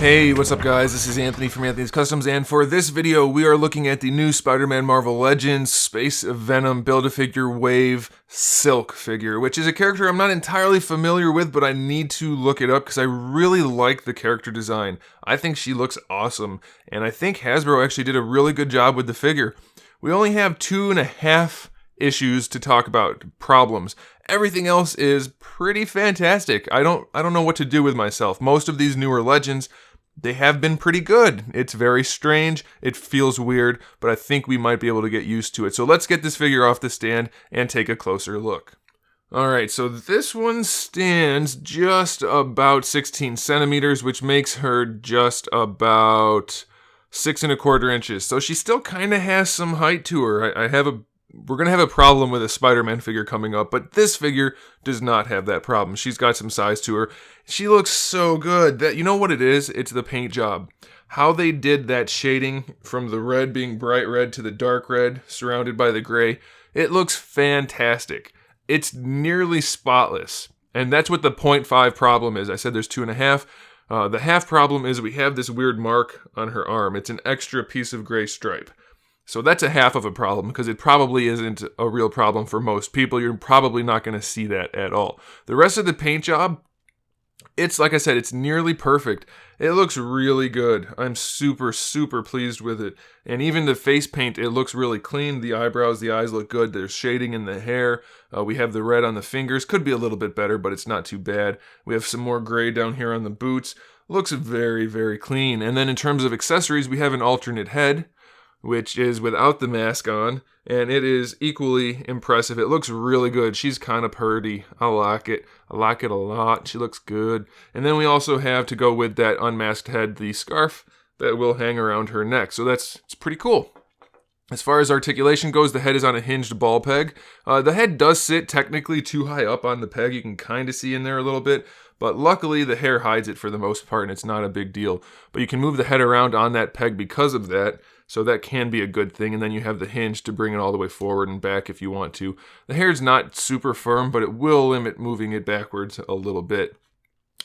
Hey, what's up guys? This is Anthony from Anthony's Customs, and for this video we are looking at the new Spider-Man Marvel Legends Space Venom Build-A-Figure Wave Silk figure, which is a character I'm not entirely familiar with, but I need to look it up because I really like the character design. I think she looks awesome, and I think Hasbro actually did a really good job with the figure. We only have 2.5 issues to talk about, problems. Everything else is pretty fantastic. I don't know what to do with myself. Most of these newer Legends, they have been pretty good. It's very strange, it feels weird, but I think we might be able to get used to it. So let's get this figure off the stand and take a closer look. Alright, so this one stands just about 16 centimeters, which makes her just about 6¼ inches. So she still kind of has some height to her. We're going to have a problem with a Spider-Man figure coming up, but this figure does not have that problem. She's got some size to her. She looks so good. You know what it is? It's the paint job. How they did that shading from the red being bright red to the dark red surrounded by the gray, it looks fantastic. It's nearly spotless. And that's what the 0.5 problem is. I said there's 2.5. The half problem is we have this weird mark on her arm. It's an extra piece of gray stripe. So that's a half of a problem, because it probably isn't a real problem for most people. You're probably not going to see that at all. The rest of the paint job, it's like I said, it's nearly perfect. It looks really good. I'm super pleased with it. And even the face paint, it looks really clean. The eyebrows, the eyes look good. There's shading in the hair. We have the red on the fingers. Could be a little bit better, but it's not too bad. We have some more gray down here on the boots. Looks very clean. And then in terms of accessories, we have an alternate head, which is without the mask on, and it is equally impressive. It looks really good. She's kind of purty. I like it. I like it a lot. She looks good. And then we also have, to go with that unmasked head, the scarf that will hang around her neck. So it's pretty cool. As far as articulation goes, the head is on a hinged ball peg. The head does sit technically too high up on the peg. You can kind of see in there a little bit, but luckily the hair hides it for the most part, and it's not a big deal. But you can move the head around on that peg because of that, so that can be a good thing. And then you have the hinge to bring it all the way forward and back if you want to. The hair's not super firm, but it will limit moving it backwards a little bit.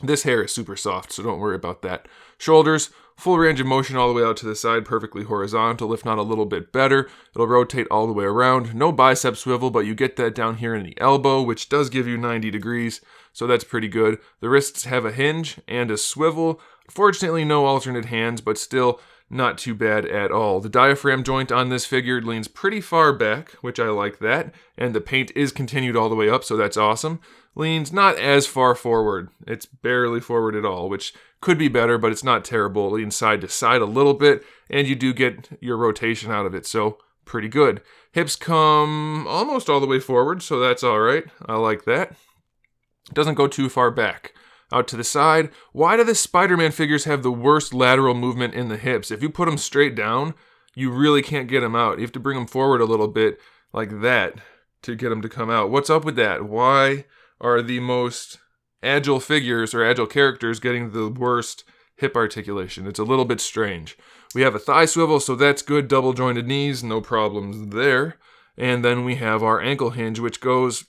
This hair is super soft, so don't worry about that. Shoulders, full range of motion all the way out to the side, perfectly horizontal, if not a little bit better. It'll rotate all the way around. No bicep swivel, but you get that down here in the elbow, which does give you 90 degrees, so that's pretty good. The wrists have a hinge and a swivel. Fortunately, no alternate hands, but still not too bad at all. The diaphragm joint on this figure leans pretty far back, which I like that, and the paint is continued all the way up, so that's awesome. Leans not as far forward. It's barely forward at all, which could be better, but it's not terrible. It leans side to side a little bit, and you do get your rotation out of it, so pretty good. Hips come almost all the way forward, so that's all right. I like that. It doesn't go too far back. Out to the side. Why do the Spider-Man figures have the worst lateral movement in the hips? If you put them straight down, you really can't get them out. You have to bring them forward a little bit like that to get them to come out. What's up with that? Why are the most agile figures or agile characters getting the worst hip articulation? It's a little bit strange. We have a thigh swivel, so that's good. Double jointed knees, no problems there. And then we have our ankle hinge, which goes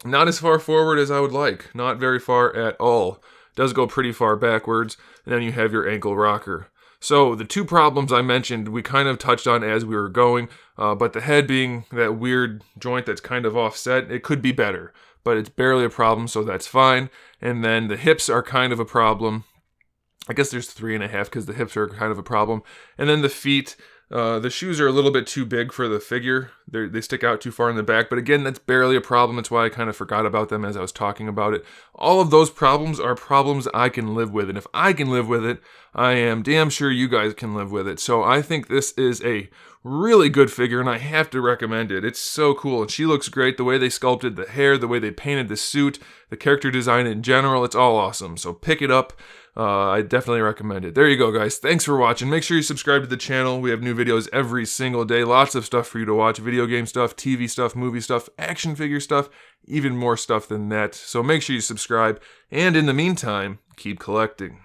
not as far forward as I would like. Not very far at all. Does go pretty far backwards. And then you have your ankle rocker. So the two problems I mentioned, we kind of touched on as we were going. But the head being that weird joint that's kind of offset, it could be better. But it's barely a problem, so that's fine. And then the hips are kind of a problem. I guess there's 3.5 because the hips are kind of a problem. And then the feet, the shoes are a little bit too big for the figure. They stick out too far in the back, but again, that's barely a problem. That's why I kind of forgot about them as I was talking about it. All of those problems are problems I can live with, and if I can live with it, I am damn sure you guys can live with it. So I think this is a really good figure, and I have to recommend it. It's so cool, and she looks great. The way they sculpted the hair, the way they painted the suit, the character design in general, it's all awesome. So pick it up. I definitely recommend it. There you go, guys. Thanks for watching. Make sure you subscribe to the channel. We have new videos every single day. Lots of stuff for you to watch. Video game stuff, TV stuff, movie stuff, action figure stuff, even more stuff than that. So make sure you subscribe. And in the meantime, keep collecting.